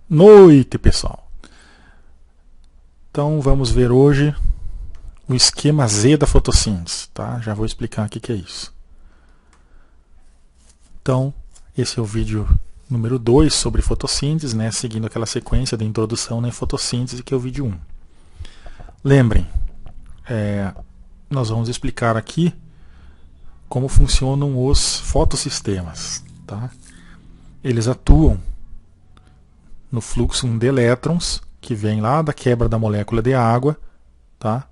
Noite, pessoal! Então vamos ver hoje o esquema Z da fotossíntese, tá? Já vou explicar o que é isso. Então, esse é o vídeo número 2 sobre fotossíntese, né? Seguindo aquela sequência de introdução na fotossíntese que é o vídeo 1. Lembrem, nós vamos explicar aqui como funcionam os fotossistemas, tá? Eles atuam no fluxo de elétrons que vem lá da quebra da molécula de água, tá?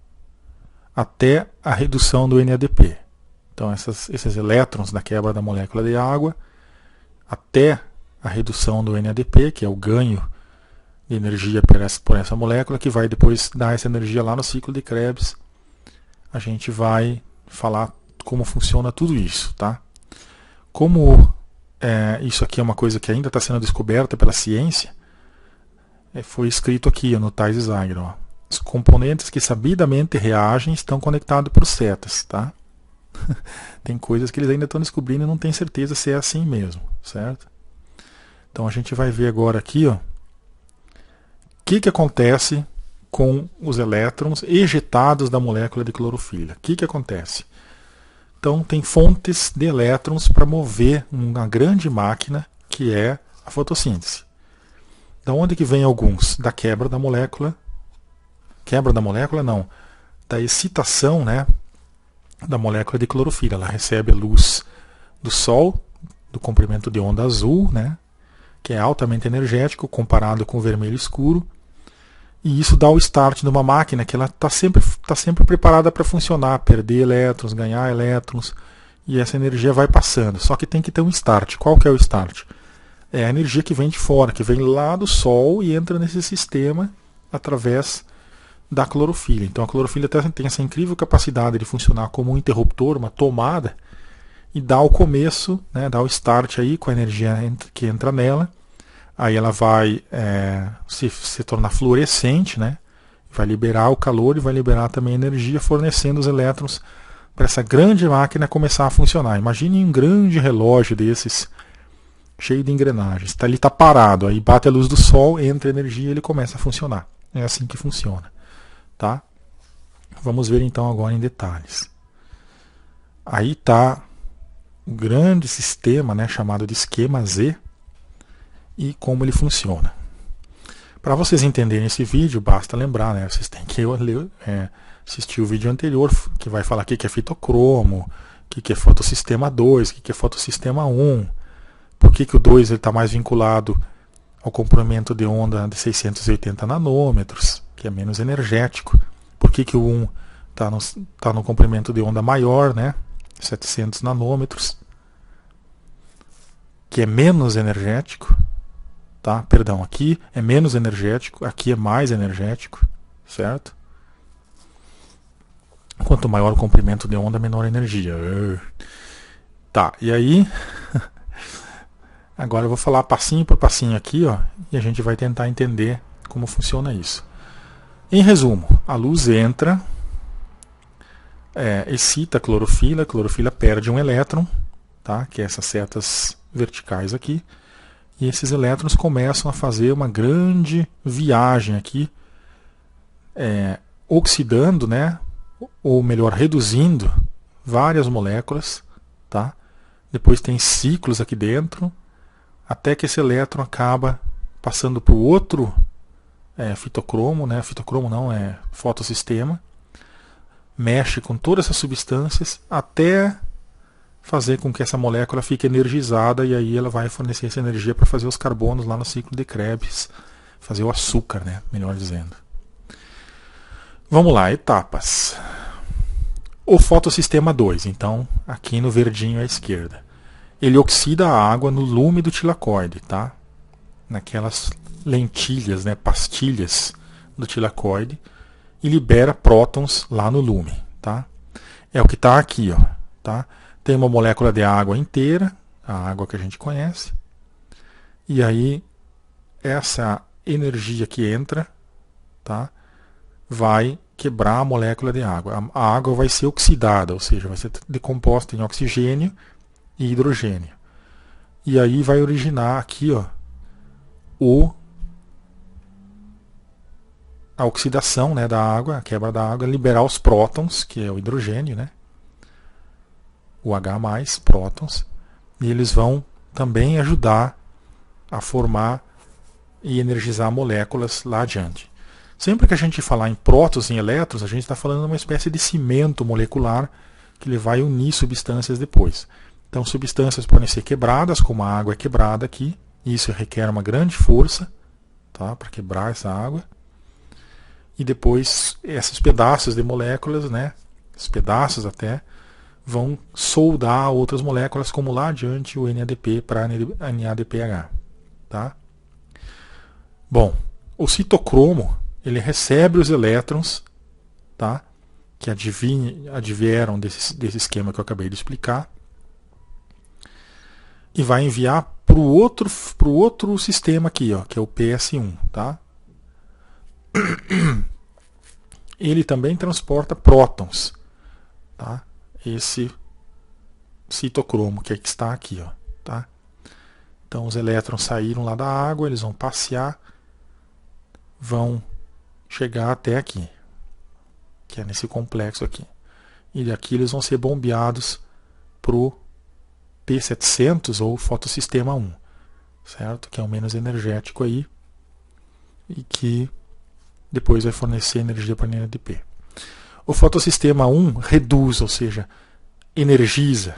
Até a redução do NADP. Então esses elétrons da quebra da molécula de água até a redução do NADP, que é o ganho de energia por essa molécula, que vai depois dar essa energia lá no ciclo de Krebs. A gente vai falar como funciona tudo isso, tá? Como isso aqui é uma coisa que ainda está sendo descoberta pela ciência, foi escrito aqui no Thais Zeiger, ó. Os componentes que sabidamente reagem estão conectados por setas, tá? Tem coisas que eles ainda estão descobrindo e não tem certeza se é assim mesmo, certo? Então a gente vai ver agora aqui, ó, o que acontece com os elétrons ejetados da molécula de clorofila. O que acontece? Então tem fontes de elétrons para mover uma grande máquina que é a fotossíntese. Da onde que vem alguns? Da quebra da molécula. Quebra da molécula não. Da excitação, né, da molécula de clorofila. Ela recebe a luz do Sol, do comprimento de onda azul, né, que é altamente energético comparado com o vermelho escuro. E isso dá o start de uma máquina que ela está sempre preparada para funcionar, perder elétrons, ganhar elétrons, e essa energia vai passando. Só que tem que ter um start. Qual que é o start? É a energia que vem de fora, que vem lá do Sol e entra nesse sistema através da clorofila. Então a clorofila tem essa incrível capacidade de funcionar como um interruptor, uma tomada, e dá o começo, né, dá o start aí com a energia que entra nela. Aí ela vai se tornar fluorescente, né? Vai liberar o calor e vai liberar também energia, fornecendo os elétrons para essa grande máquina começar a funcionar. Imagine um grande relógio desses, cheio de engrenagens. Ele está parado, aí bate a luz do Sol, entra energia e ele começa a funcionar. É assim que funciona, tá? Vamos ver então agora em detalhes. Aí está o grande sistema, né, chamado de esquema Z, e como ele funciona. Para vocês entenderem esse vídeo, basta lembrar, né? Vocês têm que assistir o vídeo anterior, que vai falar o que é fitocromo, o que é fotossistema 2, o que é fotossistema 1, por que o 2 está mais vinculado ao comprimento de onda de 680 nanômetros, que é menos energético, por que o 1 está no comprimento de onda maior, né? 700 nanômetros, que é menos energético. Tá? Perdão, aqui é menos energético, aqui é mais energético, certo? Quanto maior o comprimento de onda, menor a energia. Tá, e aí agora eu vou falar passinho por passinho aqui, ó, e a gente vai tentar entender como funciona isso. Em resumo, a luz entra, excita a clorofila perde um elétron, tá? Que é essas setas verticais aqui. E esses elétrons começam a fazer uma grande viagem aqui, oxidando, né, ou melhor, reduzindo várias moléculas. Tá? Depois tem ciclos aqui dentro, até que esse elétron acaba passando para o outro fitocromo, né, fitocromo não, é fotossistema, mexe com todas essas substâncias até fazer com que essa molécula fique energizada, e aí ela vai fornecer essa energia para fazer os carbonos lá no ciclo de Krebs, fazer o açúcar, né, melhor dizendo. Vamos lá, etapas. O fotossistema 2, então, aqui no verdinho à esquerda. Ele oxida a água no lume do tilacoide, tá? Naquelas lentilhas, né, pastilhas do tilacoide, e libera prótons lá no lume, tá? É o que está aqui, ó, tá? Tem uma molécula de água inteira, a água que a gente conhece, e aí essa energia que entra, tá, vai quebrar a molécula de água. A água vai ser oxidada, ou seja, vai ser decomposta em oxigênio e hidrogênio. E aí vai originar aqui, ó, o a oxidação, né, da água, a quebra da água, liberar os prótons, que é o hidrogênio, né, o H+, prótons, e eles vão também ajudar a formar e energizar moléculas lá adiante. Sempre que a gente falar em prótons e elétrons, a gente está falando de uma espécie de cimento molecular que ele vai unir substâncias depois. Então, substâncias podem ser quebradas, como a água é quebrada aqui. Isso requer uma grande força, tá, para quebrar essa água. E depois, esses pedaços de moléculas, né, esses pedaços até, vão soldar outras moléculas, como lá adiante o NADP para NADPH. Tá? Bom, o citocromo, ele recebe os elétrons, tá, que advieram desse esquema que eu acabei de explicar, e vai enviar para o outro sistema aqui, ó, que é o PS1. Tá? Ele também transporta prótons. Tá? Esse citocromo que está aqui. Ó, tá? Então os elétrons saíram lá da água, eles vão passear, vão chegar até aqui, que é nesse complexo aqui. E daqui eles vão ser bombeados para o P700 ou fotossistema 1, certo? Que é o menos energético aí e que depois vai fornecer energia para a NADP. O fotossistema 1 reduz, ou seja, energiza,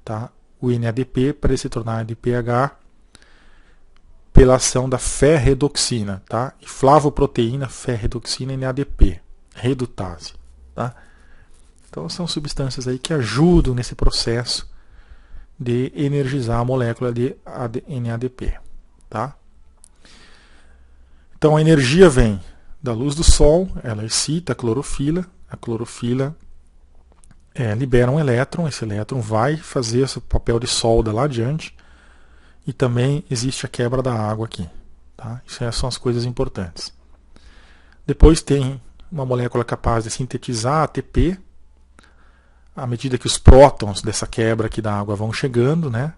tá, o NADP para ele se tornar NADPH pela ação da ferredoxina, tá? E flavoproteína, ferredoxina e NADP, redutase, tá? Então são substâncias aí que ajudam nesse processo de energizar a molécula de NADP, tá? Então a energia vem da luz do sol, ela excita a clorofila libera um elétron, esse elétron vai fazer esse papel de solda lá adiante, e também existe a quebra da água aqui. Tá? Essas são as coisas importantes. Depois tem uma molécula capaz de sintetizar ATP, à medida que os prótons dessa quebra aqui da água vão chegando, né?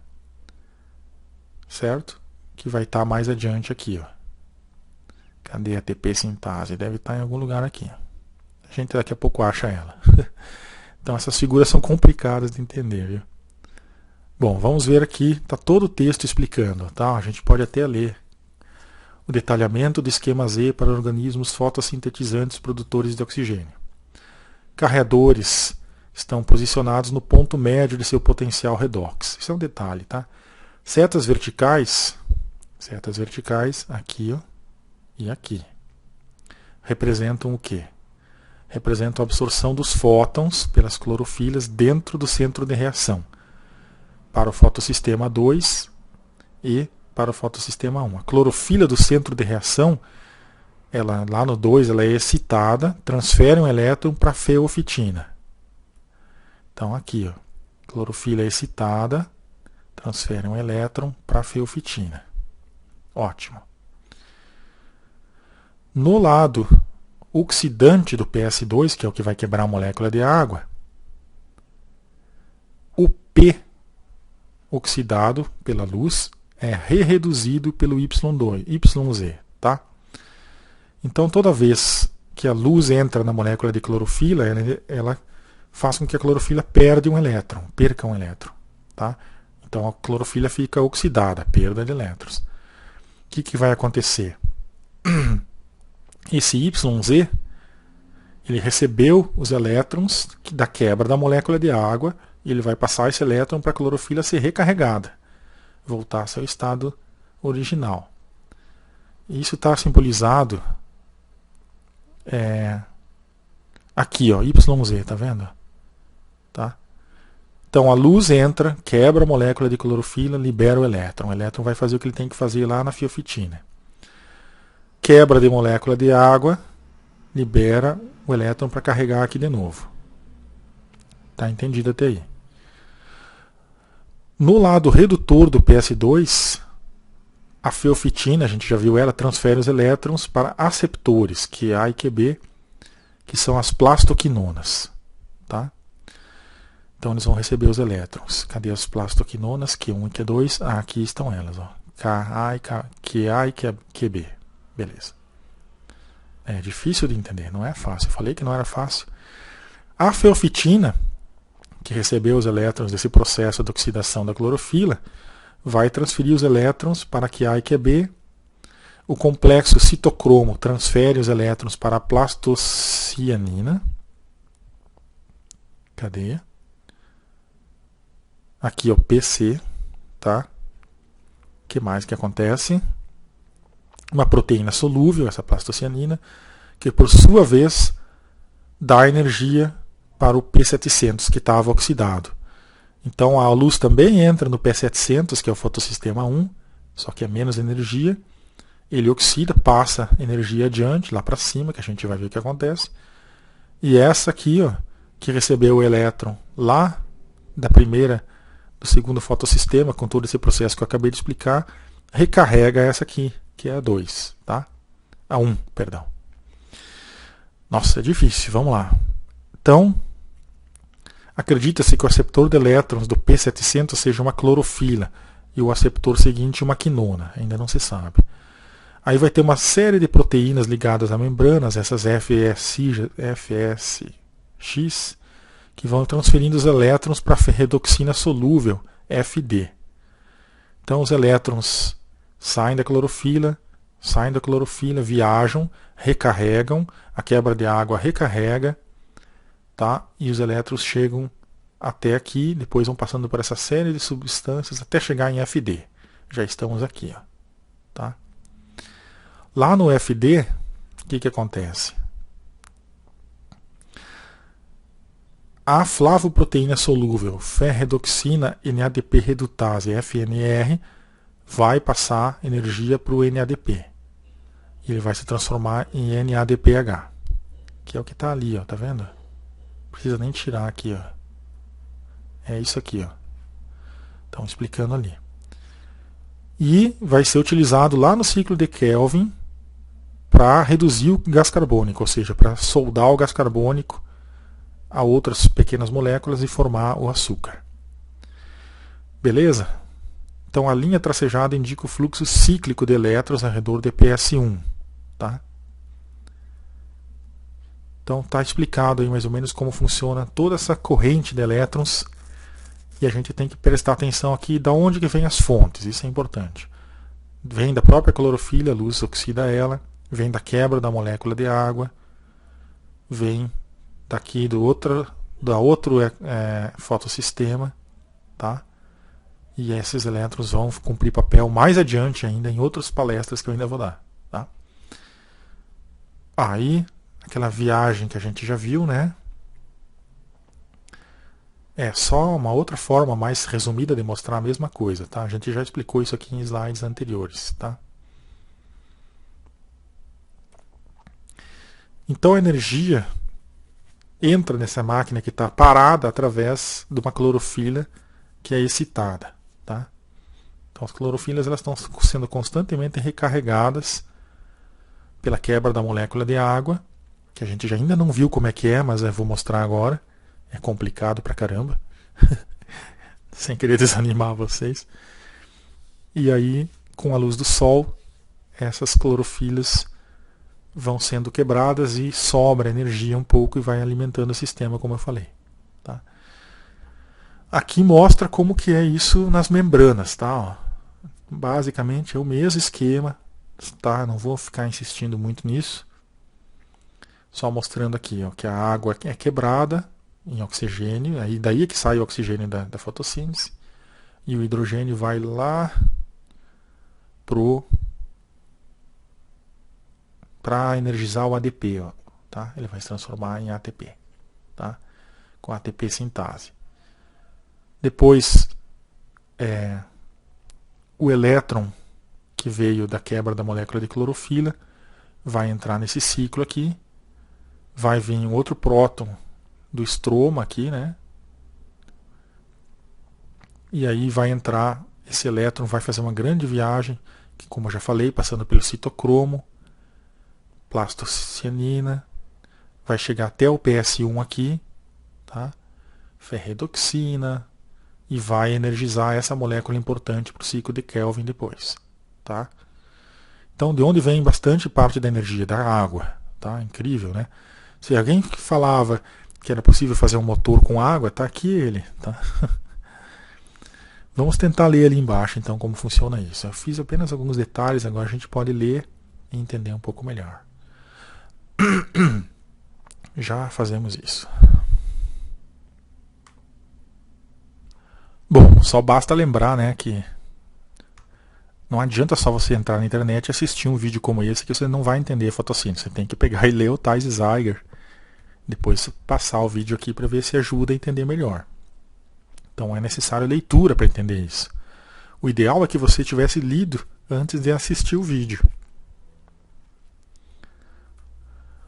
Certo? Que vai estar mais adiante aqui. Ó. Cadê a ATP sintase? Deve estar em algum lugar aqui. A gente daqui a pouco acha ela. Então essas figuras são complicadas de entender. Viu? Bom, vamos ver aqui, está todo o texto explicando. Tá? A gente pode até ler. O detalhamento do esquema Z para organismos fotossintetizantes produtores de oxigênio. Carreadores estão posicionados no ponto médio de seu potencial redox. Isso é um detalhe, tá? Setas verticais aqui, ó, e aqui, representam o quê? Representam a absorção dos fótons pelas clorofilas dentro do centro de reação, para o fotossistema 2 e para o fotossistema 1. A clorofila do centro de reação, ela, lá no 2, ela é excitada, transfere um elétron para a feofitina. Então aqui, ó, clorofila excitada, transfere um elétron para a feofitina. Ótimo. No lado oxidante do PS2, que é o que vai quebrar a molécula de água, o P oxidado pela luz é re-reduzido pelo YZ. Tá? Então toda vez que a luz entra na molécula de clorofila, ela faz com que a clorofila perca um elétron. Tá? Então a clorofila fica oxidada, perda de elétrons. O que vai acontecer? Esse YZ, ele recebeu os elétrons da quebra da molécula de água e ele vai passar esse elétron para a clorofila ser recarregada, voltar ao seu estado original. Isso está simbolizado aqui, ó, YZ, tá vendo? Tá? Então a luz entra, quebra a molécula de clorofila, libera o elétron. O elétron vai fazer o que ele tem que fazer lá na feofitina. Quebra de molécula de água, libera o elétron para carregar aqui de novo. Tá entendido até aí? No lado redutor do PS2, a feofitina, a gente já viu ela, transfere os elétrons para aceptores, que é A e QB, que são as plastoquinonas. Tá? Então eles vão receber os elétrons. Cadê as plastoquinonas? Q1 e Q2. Aqui estão elas. Ó. QA e QB. Beleza. É difícil de entender, não é fácil. Eu falei que não era fácil. A feofitina, que recebeu os elétrons desse processo de oxidação da clorofila, vai transferir os elétrons para QA e QB. O complexo citocromo transfere os elétrons para a plastocianina. Cadê? Aqui é o PC, tá? O que mais que acontece? Uma proteína solúvel, essa plastocianina, que por sua vez dá energia para o P700, que estava oxidado. Então a luz também entra no P700, que é o fotossistema 1, só que é menos energia. Ele oxida, passa energia adiante, lá para cima, que a gente vai ver o que acontece. E essa aqui, ó, que recebeu o elétron lá do segundo fotossistema, com todo esse processo que eu acabei de explicar, recarrega essa aqui, que é a 2, tá? A 1, perdão. Nossa, é difícil, vamos lá. Então, acredita-se que o aceptor de elétrons do P700 seja uma clorofila e o aceptor seguinte uma quinona, ainda não se sabe. Aí vai ter uma série de proteínas ligadas a membranas, essas FSX, que vão transferindo os elétrons para a ferredoxina solúvel, FD. Então os elétrons saem da clorofila, viajam, recarregam, a quebra de água recarrega, tá? E os elétrons chegam até aqui, depois vão passando por essa série de substâncias até chegar em FD. Já estamos aqui, ó, tá? Lá no FD, o que acontece? A flavoproteína solúvel ferredoxina NADP redutase, FNR, vai passar energia para o NADP. E ele vai se transformar em NADPH, que é o que está ali, ó, tá vendo? Não precisa nem tirar aqui, ó. É isso aqui, ó. Estão explicando ali. E vai ser utilizado lá no ciclo de Kelvin para reduzir o gás carbônico, ou seja, para soldar o gás carbônico a outras pequenas moléculas e formar o açúcar. Beleza? Então a linha tracejada indica o fluxo cíclico de elétrons ao redor de PS1. Tá? Então está explicado aí mais ou menos como funciona toda essa corrente de elétrons. E a gente tem que prestar atenção aqui de onde que vem as fontes, isso é importante. Vem da própria clorofila, a luz oxida ela, vem da quebra da molécula de água, vem daqui do outro fotossistema, tá? E esses elétrons vão cumprir papel mais adiante ainda em outras palestras que eu ainda vou dar, tá? Aí, aquela viagem que a gente já viu, né? É só uma outra forma mais resumida de mostrar a mesma coisa, tá? A gente já explicou isso aqui em slides anteriores, tá? Então a energia entra nessa máquina que está parada através de uma clorofila que é excitada, tá? Então as clorofilas elas estão sendo constantemente recarregadas pela quebra da molécula de água, que a gente já ainda não viu como é que é, mas eu vou mostrar agora. É complicado pra caramba. Sem querer desanimar vocês. E aí, com a luz do sol, essas clorofilas vão sendo quebradas e sobra energia um pouco e vai alimentando o sistema, como eu falei. Tá? Aqui mostra como que é isso nas membranas. Tá? Ó, basicamente é o mesmo esquema. Tá? Não vou ficar insistindo muito nisso. Só mostrando aqui ó, que a água é quebrada em oxigênio, aí daí é que sai o oxigênio da fotossíntese, e o hidrogênio vai lá para energizar o ADP, ó, tá? Ele vai se transformar em ATP, tá? Com ATP sintase. Depois, o elétron que veio da quebra da molécula de clorofila vai entrar nesse ciclo aqui, vai vir um outro próton do estroma aqui, né? E aí vai entrar, esse elétron vai fazer uma grande viagem, que, como eu já falei, passando pelo citocromo, plastocianina, vai chegar até o PS1 aqui, tá? Ferredoxina, e vai energizar essa molécula importante para o ciclo de Kelvin depois, tá? Então, de onde vem bastante parte da energia? Da água, tá? Incrível, né? Se alguém falava que era possível fazer um motor com água, tá aqui ele, tá? Vamos tentar ler ali embaixo, então, como funciona isso. Eu fiz apenas alguns detalhes, agora a gente pode ler e entender um pouco melhor. Já fazemos isso. Bom, só basta lembrar, né, que não adianta só você entrar na internet e assistir um vídeo como esse que você não vai entender a fotossíntese. Você tem que pegar e ler o Thais Zeiger, depois passar o vídeo aqui para ver se ajuda a entender melhor. Então é necessário leitura para entender isso. O ideal é que você tivesse lido antes de assistir o vídeo.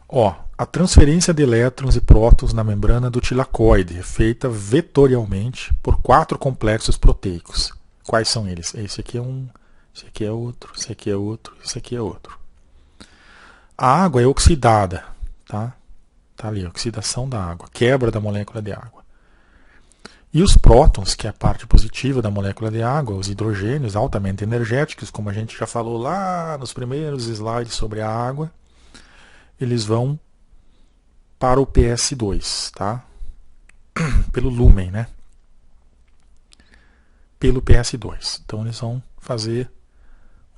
Ó, a transferência de elétrons e prótons na membrana do tilacoide é feita vetorialmente por 4 complexos proteicos. Quais são eles? Esse aqui é um, esse aqui é outro, esse aqui é outro, esse aqui é outro. A água é oxidada, tá? Tá ali, oxidação da água, quebra da molécula de água. E os prótons, que é a parte positiva da molécula de água, os hidrogênios altamente energéticos, como a gente já falou lá nos primeiros slides sobre a água, eles vão para o PS2, tá? Pelo lúmen, né? Pelo PS2. Então eles vão fazer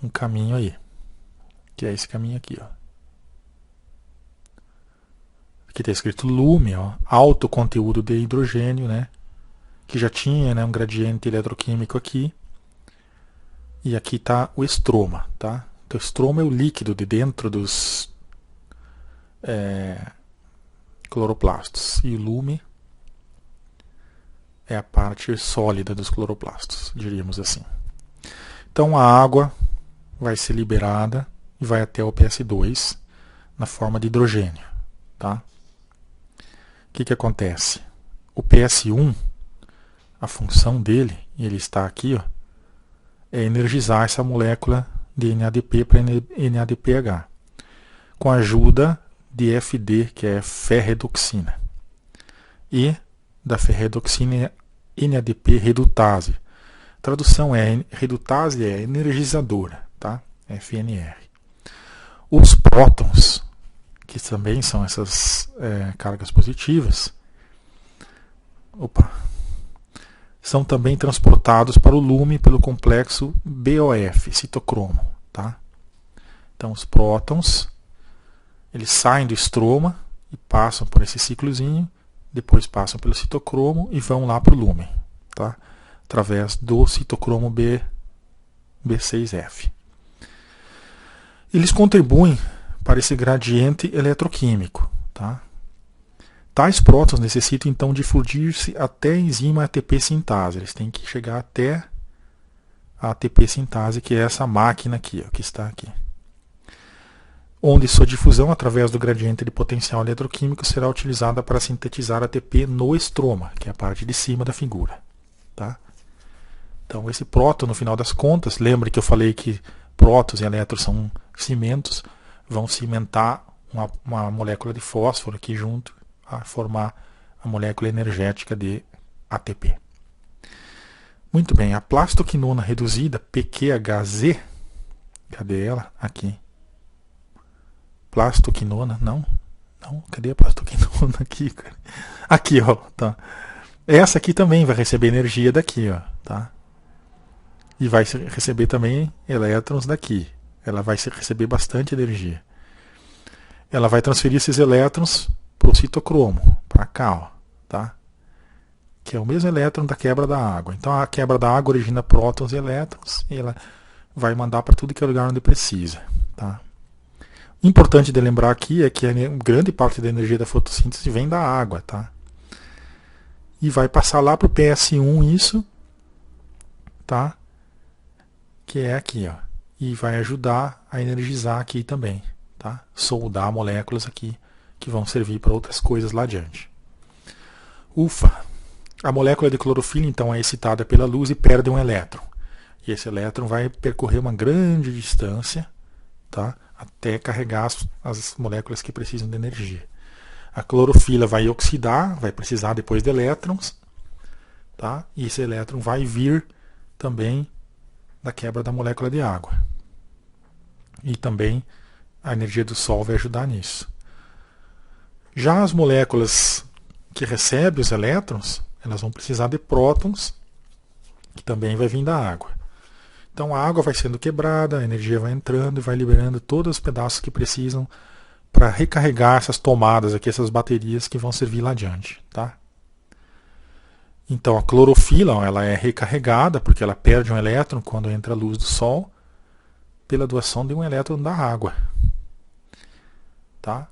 um caminho aí, que é esse caminho aqui, ó. Aqui está escrito lume, ó, alto conteúdo de hidrogênio, né? Que já tinha, né, um gradiente eletroquímico aqui. E aqui está o estroma, tá? Então, o estroma é o líquido de dentro dos cloroplastos. E o lume é a parte sólida dos cloroplastos, diríamos assim. Então a água vai ser liberada e vai até o PS2 na forma de hidrogênio, tá? O que acontece? O PS1, a função dele, e ele está aqui, ó, é energizar essa molécula de NADP para NADPH, com a ajuda de FD, que é ferredoxina, e da ferredoxina NADP redutase. A tradução é redutase é energizadora, tá? FNR. Os prótons, que também são essas cargas positivas, são também transportados para o lume pelo complexo BOF, citocromo, tá? Então os prótons, eles saem do estroma e passam por esse ciclozinho, depois passam pelo citocromo e vão lá para o lumen, tá? Através do citocromo B6F. Eles contribuem para esse gradiente eletroquímico, tá? Tais prótons necessitam então difundir-se até a enzima ATP sintase. Eles têm que chegar até a ATP sintase, que é essa máquina aqui, ó, que está aqui. Onde sua difusão através do gradiente de potencial eletroquímico será utilizada para sintetizar ATP no estroma, que é a parte de cima da figura, tá? Então esse próton, no final das contas, lembre que eu falei que prótons e elétrons são cimentos, vão cimentar uma molécula de fósforo aqui junto, a formar a molécula energética de ATP. Muito bem, a plastoquinona reduzida, PQHZ, cadê ela? Aqui. Plastoquinona, não, cadê a plastoquinona aqui, cara? Aqui, ó, tá. Essa aqui também vai receber energia daqui, ó, tá? E vai receber também elétrons daqui. Ela vai receber bastante energia. Ela vai transferir esses elétrons para o citocromo, para cá, ó, tá? Que é o mesmo elétron da quebra da água. Então a quebra da água origina prótons e elétrons e ela vai mandar para tudo que é lugar onde precisa, tá? Importante de lembrar aqui é que a grande parte da energia da fotossíntese vem da água, tá? E vai passar lá para o PS1 isso, tá? Que é aqui, ó. E vai ajudar a energizar aqui também, tá? Soldar moléculas aqui que vão servir para outras coisas lá adiante. Ufa! A molécula de clorofila então é excitada pela luz e perde um elétron. E esse elétron vai percorrer uma grande distância, tá? Até carregar as moléculas que precisam de energia. A clorofila vai oxidar, vai precisar depois de elétrons, tá? E esse elétron vai vir também da quebra da molécula de água. E também a energia do Sol vai ajudar nisso. Já as moléculas que recebem os elétrons, elas vão precisar de prótons, que também vai vir da água. Então a água vai sendo quebrada, a energia vai entrando e vai liberando todos os pedaços que precisam para recarregar essas tomadas aqui, essas baterias que vão servir lá adiante, tá? Então a clorofila, ó, ela é recarregada porque ela perde um elétron quando entra a luz do sol pela doação de um elétron da água, tá?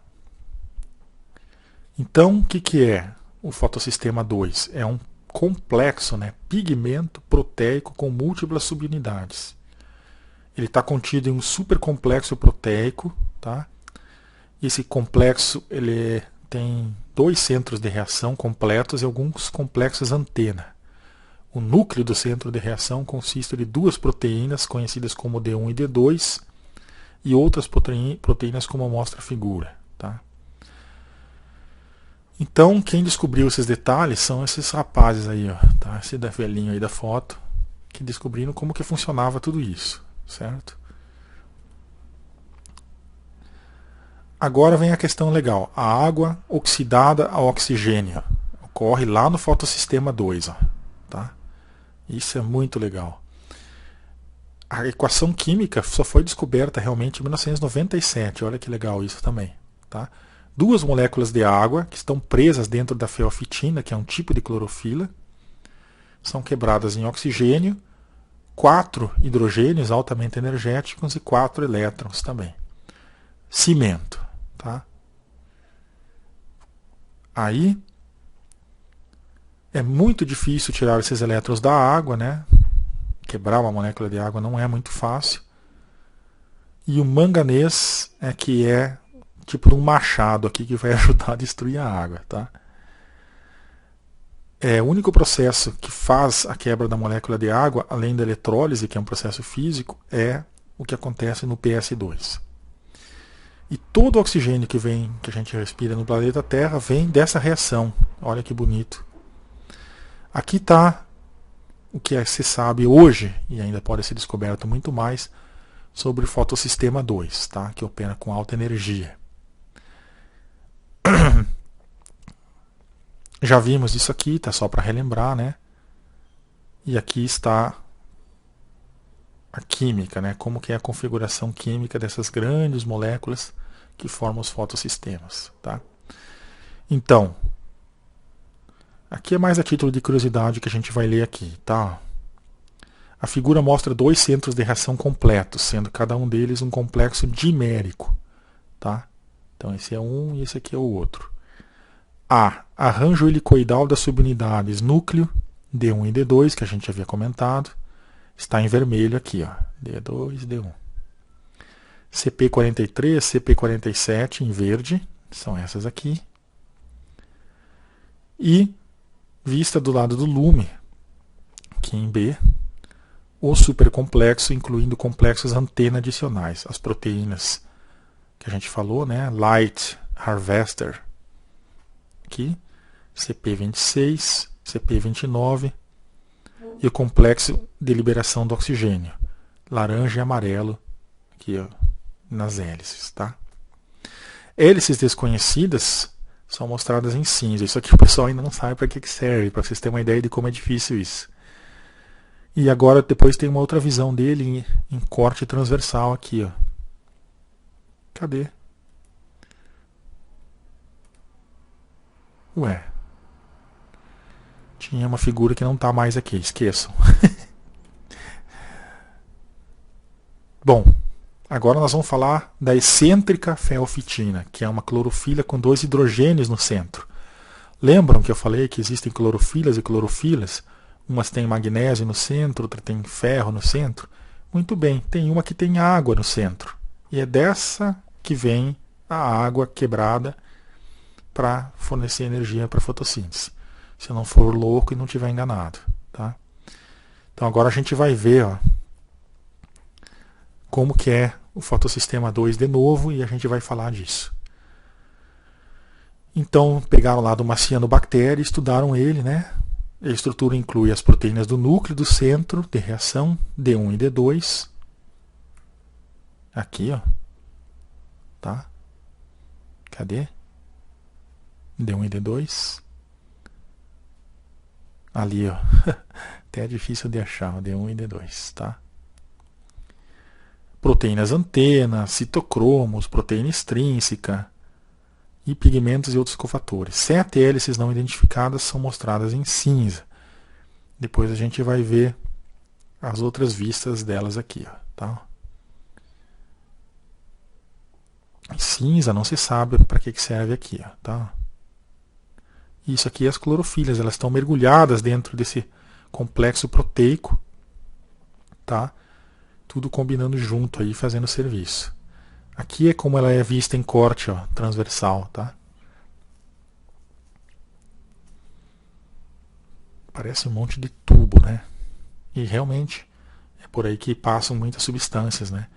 Então o que é o fotossistema 2? É um complexo, né, pigmento proteico com múltiplas subunidades. Ele está contido em um supercomplexo proteico, tá? Esse complexo ele tem 2 centros de reação completos e alguns complexos antena. O núcleo do centro de reação consiste de 2 proteínas conhecidas como D1 e D2 e outras proteínas como mostra a figura, tá? Então, quem descobriu esses detalhes são esses rapazes aí, ó, tá? Esse da velhinho aí da foto, que descobriram como que funcionava tudo isso, certo? Agora vem a questão legal. A água oxidada a oxigênio ocorre lá no fotossistema 2, ó, tá? Isso é muito legal. A equação química só foi descoberta realmente em 1997. Olha que legal isso também, tá? 2 moléculas de água que estão presas dentro da feofitina, que é um tipo de clorofila, são quebradas em oxigênio, 4 hidrogênios altamente energéticos e 4 elétrons também. Cimento, tá? Aí é muito difícil tirar esses elétrons da água, né? Quebrar uma molécula de água não é muito fácil. E o manganês é que é tipo um machado aqui que vai ajudar a destruir a água, tá? O único processo que faz a quebra da molécula de água, além da eletrólise, que é um processo físico, é o que acontece no PS2. E todo o oxigênio que a gente respira no planeta Terra vem dessa reação. Olha que bonito. Aqui está o que se sabe hoje, e ainda pode ser descoberto muito mais, sobre o fotossistema 2, tá? Que opera com alta energia. Já vimos isso aqui, tá só para relembrar, né? E aqui está a química, né? Como que é a configuração química dessas grandes moléculas que formam os fotossistemas, tá? Então, aqui é mais a título de curiosidade que a gente vai ler aqui, tá? A figura mostra 2 centros de reação completos, sendo cada um deles um complexo dimérico, tá? Então esse é um e esse aqui é o outro. Arranjo helicoidal das subunidades núcleo, D1 e D2, que a gente havia comentado, está em vermelho aqui, ó, D2 e D1. CP43, CP47 em verde, são essas aqui. E, vista do lado do lume, aqui em B, o supercomplexo, incluindo complexos antena adicionais, as proteínas que a gente falou, né? Light Harvester, aqui, CP26, CP29, e o complexo de liberação do oxigênio, laranja e amarelo, aqui ó, nas hélices, tá? Hélices desconhecidas são mostradas em cinza. Isso aqui o pessoal ainda não sabe para que serve, para vocês terem uma ideia de como é difícil isso. E agora depois tem uma outra visão dele em corte transversal aqui, ó. Cadê? Ué. Tinha uma figura que não está mais aqui, esqueçam. Bom, agora nós vamos falar da excêntrica feofitina, que é uma clorofila com 2 hidrogênios no centro. Lembram que eu falei que existem clorofilas e clorofilas? Umas têm magnésio no centro, outra tem ferro no centro. Muito bem, tem uma que tem água no centro. E é dessa que vem a água quebrada para fornecer energia para a fotossíntese. Se eu não for louco e não estiver enganado. Tá? Então agora a gente vai ver, ó, como que é o fotossistema 2 de novo e a gente vai falar disso. Então pegaram lá do cianobactéria e estudaram ele, né? A estrutura inclui as proteínas do núcleo, do centro de reação, D1 e D2. Aqui, ó. Tá? Cadê? D1 e D2. Ali, ó. Até é difícil de achar, ó, D1 e D2, tá? Proteínas antena, citocromos, proteína extrínseca e pigmentos e outros cofatores. 7 hélices não identificadas são mostradas em cinza. Depois a gente vai ver as outras vistas delas aqui, ó, tá? Em cinza não se sabe para que serve aqui, ó, tá? Isso aqui é as clorofilhas, elas estão mergulhadas dentro desse complexo proteico, tá? Tudo combinando junto aí, fazendo serviço. Aqui é como ela é vista em corte, ó, transversal, tá? Parece um monte de tubo, né? E realmente é por aí que passam muitas substâncias, né?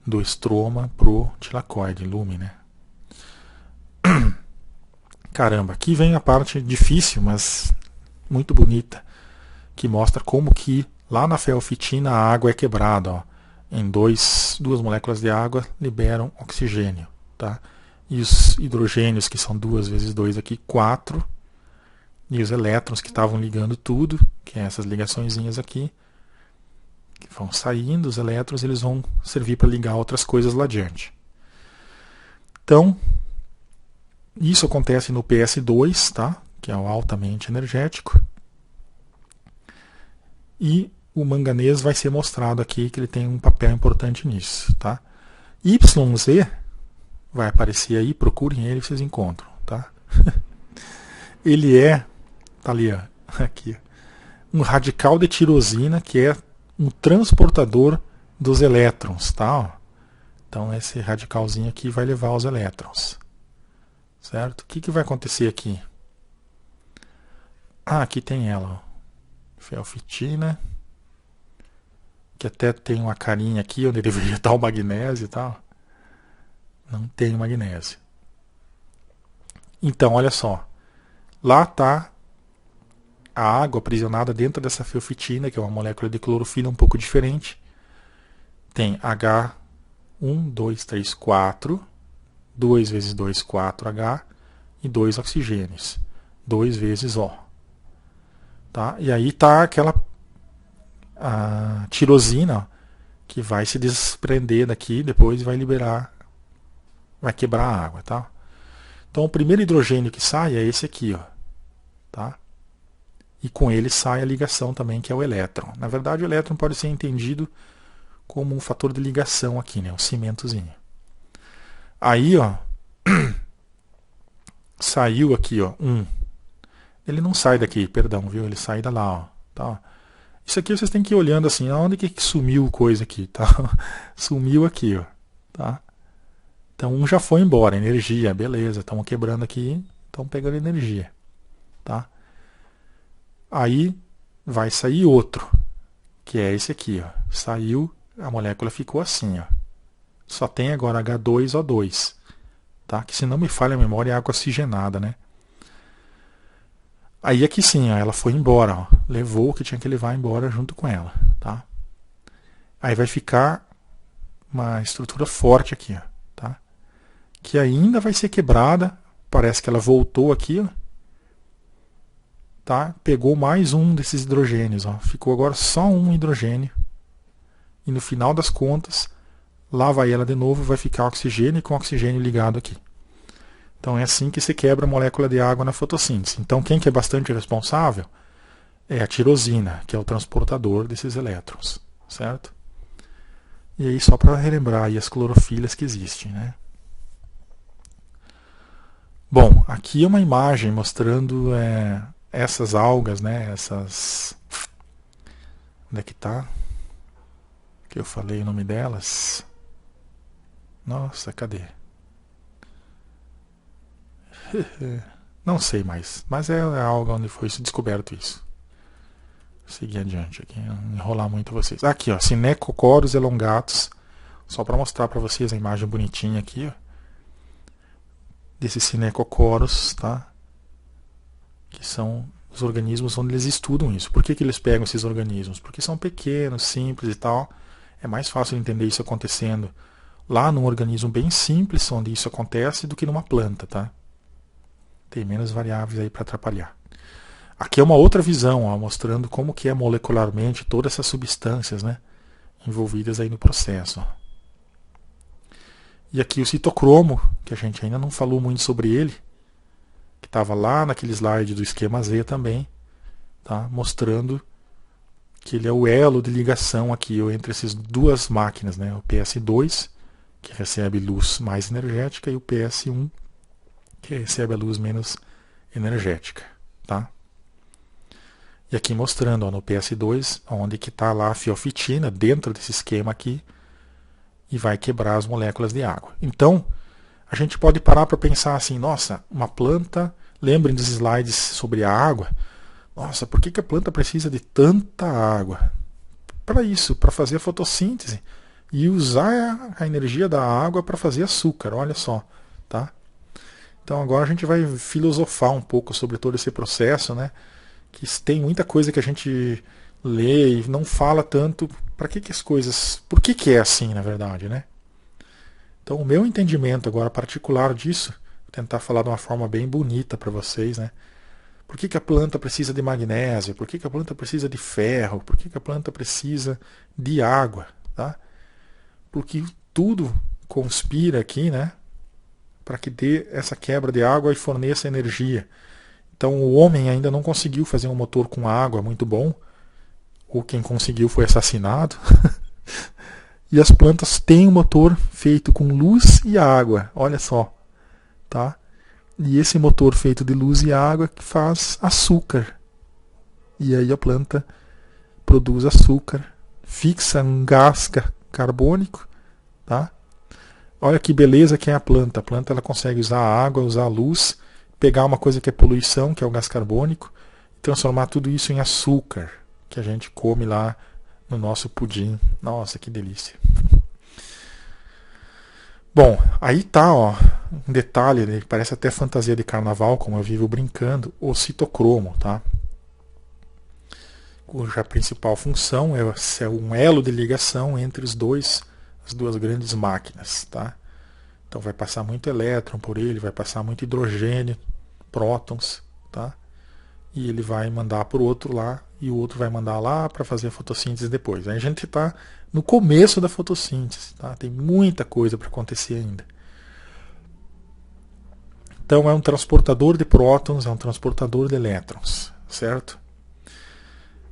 Do estroma pro tilacoide, lume, né? Caramba, aqui vem a parte difícil, mas muito bonita, que mostra como que lá na feofitina a água é quebrada, ó. Em duas moléculas de água liberam oxigênio, tá? E os hidrogênios, que são 2 vezes 2 aqui, 4. E os elétrons que estavam ligando tudo, que é essas ligaçõezinhas aqui, que vão saindo, os elétrons eles vão servir para ligar outras coisas lá adiante. Então, isso acontece no PS2, tá? Que é o altamente energético. E o manganês vai ser mostrado aqui que ele tem um papel importante nisso, tá? YZ vai aparecer aí, procurem ele, vocês encontram, tá? Ele é, tá ali, ó, aqui, um radical de tirosina que é um transportador dos elétrons, tá? Ó. Então esse radicalzinho aqui vai levar os elétrons, certo? O que vai acontecer aqui? Ah, aqui tem ela, ó. Feofitina, que até tem uma carinha aqui onde deveria estar o magnésio e tal. Não tem o magnésio. Então, olha só. Lá está a água aprisionada dentro dessa feofitina, que é uma molécula de clorofila um pouco diferente. Tem H1, 2, 3, 4. 2 vezes 2, 4H. E 2 oxigênios. 2 vezes O. Tá? E aí está aquela a tirosina, que vai se desprender daqui, depois vai liberar, vai quebrar a água, tá? Então o primeiro hidrogênio que sai é esse aqui, ó, tá? E com ele sai a ligação também, que é o elétron. Na verdade, o elétron pode ser entendido como um fator de ligação aqui, né? Um cimentozinho. Aí, ó, saiu aqui, ó, Ele não sai daqui, perdão, viu? Ele sai da lá, ó, tá? Isso aqui vocês têm que ir olhando assim, aonde que sumiu coisa aqui, tá? Sumiu aqui, ó, tá? Então um já foi embora, energia, beleza, estamos quebrando aqui, estamos pegando energia, tá? Aí vai sair outro, que é esse aqui, ó. Saiu, a molécula ficou assim, ó. Só tem agora H2O2, tá? Que se não me falha a memória é água oxigenada, né? Aí aqui sim, ó, ela foi embora, ó, levou o que tinha que levar embora junto com ela, tá? Aí vai ficar uma estrutura forte aqui, ó, tá? Que ainda vai ser quebrada, parece que ela voltou aqui, ó, tá? Pegou mais um desses hidrogênios, ó, ficou agora só um hidrogênio. E no final das contas, lá vai ela de novo, vai ficar oxigênio com oxigênio ligado aqui. Então é assim que se quebra a molécula de água na fotossíntese. Então quem que é bastante responsável é a tirosina, que é o transportador desses elétrons, certo? E aí só para relembrar aí as clorofilas que existem, né? Bom, aqui é uma imagem mostrando essas algas, né? Essas... Onde é que tá? Que eu falei o nome delas. Nossa, cadê? Não sei mais, mas é algo onde foi descoberto isso. Vou seguir adiante aqui, não enrolar muito vocês. Aqui, ó, Cinecocoros elongatus, só para mostrar para vocês a imagem bonitinha aqui, ó, desses Cinecocoros, tá? Que são os organismos onde eles estudam isso. Por que eles pegam esses organismos? Porque são pequenos, simples e tal. É mais fácil entender isso acontecendo lá num organismo bem simples, onde isso acontece, do que numa planta, tá? Tem menos variáveis aí para atrapalhar. Aqui é uma outra visão, ó, mostrando como que é molecularmente todas essas substâncias, né, envolvidas aí no processo. Ó. E aqui o citocromo, que a gente ainda não falou muito sobre ele, que estava lá naquele slide do esquema Z também, tá, mostrando que ele é o elo de ligação aqui entre essas duas máquinas, né, o PS2, que recebe luz mais energética, e o PS1, que recebe a luz menos energética. Tá? E aqui mostrando ó, no PS2, onde que está lá a fiofitina dentro desse esquema aqui, e vai quebrar as moléculas de água. Então, a gente pode parar para pensar assim, nossa, uma planta, lembrem dos slides sobre a água, nossa, por que a planta precisa de tanta água? Para isso, para fazer a fotossíntese e usar a energia da água para fazer açúcar, olha só. Tá? Então agora a gente vai filosofar um pouco sobre todo esse processo, né? Que tem muita coisa que a gente lê e não fala tanto para que as coisas... Por que é assim, na verdade, né? Então o meu entendimento agora particular disso, vou tentar falar de uma forma bem bonita para vocês, né? Por que a planta precisa de magnésio? Por que a planta precisa de ferro? Por que a planta precisa de água? Tá? Porque tudo conspira aqui, né? Para que dê essa quebra de água e forneça energia. Então o homem ainda não conseguiu fazer um motor com água muito bom, ou quem conseguiu foi assassinado. E as plantas têm um motor feito com luz e água, olha só. Tá? E esse motor feito de luz e água que faz açúcar. E aí a planta produz açúcar, fixa um gás carbônico, tá? Olha que beleza que é a planta. A planta ela consegue usar a água, usar a luz, pegar uma coisa que é poluição, que é o gás carbônico, e transformar tudo isso em açúcar, que a gente come lá no nosso pudim. Nossa, que delícia. Bom, aí tá, ó, um detalhe, parece até fantasia de carnaval, como eu vivo brincando, o citocromo, tá? Cuja principal função é ser um elo de ligação entre as duas grandes máquinas, tá? Então vai passar muito elétron por ele, vai passar muito hidrogênio, prótons, tá? E ele vai mandar para o outro lá, e o outro vai mandar lá para fazer a fotossíntese depois. Aí a gente está no começo da fotossíntese, tá? Tem muita coisa para acontecer ainda. Então é um transportador de prótons, é um transportador de elétrons, certo?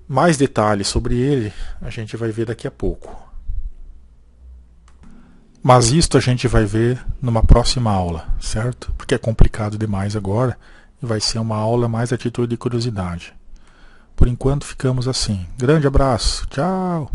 Mais detalhes sobre ele a gente vai ver daqui a pouco. Mas isto a gente vai ver numa próxima aula, certo? Porque é complicado demais agora e vai ser uma aula mais a título de curiosidade. Por enquanto ficamos assim. Grande abraço, tchau!